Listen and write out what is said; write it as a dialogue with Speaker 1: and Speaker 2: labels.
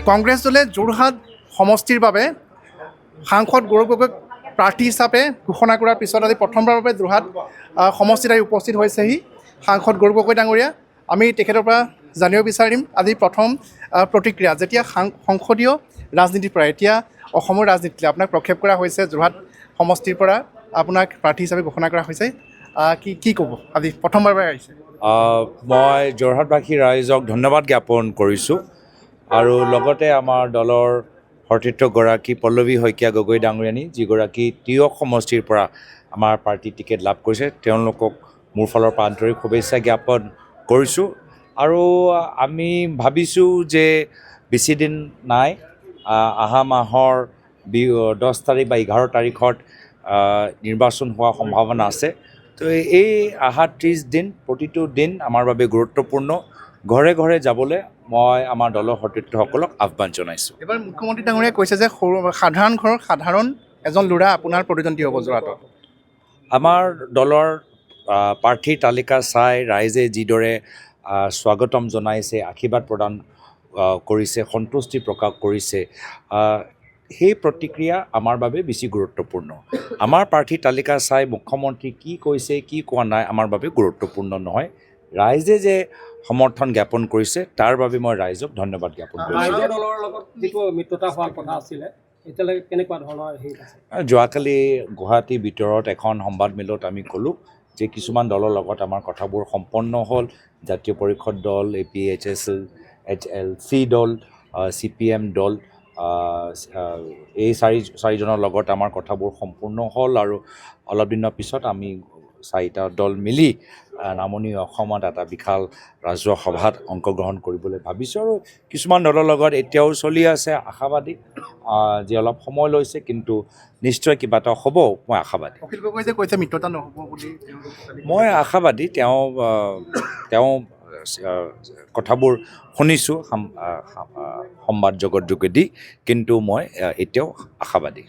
Speaker 1: কংগ্ৰেছ দলে যোৰহাট সমষ্টিৰ বাবে সাংসদ গৌৰৱ গগৈক প্ৰাৰ্থী হিচাপে ঘোষণা কৰাৰ পিছত আজি প্ৰথমবাৰৰ বাবে যোৰহাট সমষ্টিত আহি উপস্থিত হৈছেহি সাংসদ গৌৰৱ গগৈ ডাঙৰীয়া। আমি তেখেতৰ পৰা জানিব বিচাৰিম আজি প্ৰথম প্ৰতিক্ৰিয়া, যেতিয়া সংসদীয় ৰাজনীতিৰ পৰা এতিয়া অসমৰ ৰাজনীতিলৈ আপোনাক প্ৰক্ষেপ কৰা হৈছে, যোৰহাট সমষ্টিৰ পৰা আপোনাক প্ৰাৰ্থী হিচাপে ঘোষণা কৰা হৈছে, কি ক'ব আজি প্ৰথমবাৰৰ বাবে আহিছে?
Speaker 2: মই যোৰহাটবাসী ৰাইজক ধন্যবাদ জ্ঞাপন কৰিছোঁ আৰু লগতে আমাৰ দলৰ সতীৰ্থগৰাকী পল্লৱী শইকীয়া গগৈ ডাঙৰীয়ানী, যিগৰাকী তিয়ক সমষ্টিৰ পৰা আমাৰ পাৰ্টীৰ টিকেট লাভ কৰিছে, তেওঁলোকক মোৰ ফালৰ পৰা আন্তৰিক শুভেচ্ছা জ্ঞাপন কৰিছোঁ। আৰু আমি ভাবিছোঁ যে বেছিদিন নাই, অহা মাহৰ 10 তাৰিখ বা 11 তাৰিখত নিৰ্বাচন হোৱাৰ সম্ভাৱনা আছে। তো এই অহা 30 দিন প্ৰতিটো দিন আমাৰ বাবে গুৰুত্বপূৰ্ণ। ঘৰে ঘৰে যাবলৈ মই আমাৰ দলৰ সতীৰ্থসকলক আহ্বান জনাইছোঁ।
Speaker 1: এবাৰ মুখ্যমন্ত্ৰী ডাঙৰীয়াই কৈছে যে সাধাৰণ ঘৰৰ সাধাৰণ এজন ল'ৰা আপোনাৰ প্ৰতিদ্বন্দ্বী হ'ব যোৰহাটত।
Speaker 2: আমাৰ দলৰ প্ৰাৰ্থীৰ তালিকা চাই ৰাইজে যিদৰে স্বাগতম জনাইছে, আশীৰ্বাদ প্ৰদান কৰিছে, সন্তুষ্টি প্ৰকাশ কৰিছে, সেই প্ৰতিক্ৰিয়া আমাৰ বাবে বেছি গুৰুত্বপূৰ্ণ। আমাৰ প্ৰাৰ্থীৰ তালিকা চাই মুখ্যমন্ত্ৰী কি কৈছে কি কোৱা নাই আমাৰ বাবে গুৰুত্বপূৰ্ণ নহয়। ৰাইজে যে সমৰ্থন জ্ঞাপন কৰিছে তাৰ বাবে মই ৰাইজক ধন্যবাদ জ্ঞাপন কৰিছোঁ। যোৱাকালি গুৱাহাটীৰ ভিতৰত এখন সংবাদমেলত আমি ক'লোঁ যে কিছুমান দলৰ লগত আমাৰ কথাবোৰ সম্পন্ন হ'ল। জাতীয় পৰিষদ দল, APHSL দল, CPM দল, এই চাৰিজনৰ লগত আমাৰ কথাবোৰ সম্পূৰ্ণ হ'ল আৰু অলপ দিনৰ পিছত আমি 4টা দল মিলি নামনি অসমত এটা বিশাল ৰাজহুৱা সভাত অংশগ্ৰহণ কৰিবলৈ ভাবিছোঁ। আৰু কিছুমান দলৰ লগত এতিয়াও চলি আছে, আশাবাদী, যি অলপ সময় লৈছে কিন্তু নিশ্চয় কিবা এটা হ'ব, মই আশাবাদী। মই আশাবাদী, তেওঁ কথাবোৰ শুনিছোঁ সংবাদ জগত যোগেদি, কিন্তু মই এতিয়াও আশাবাদী।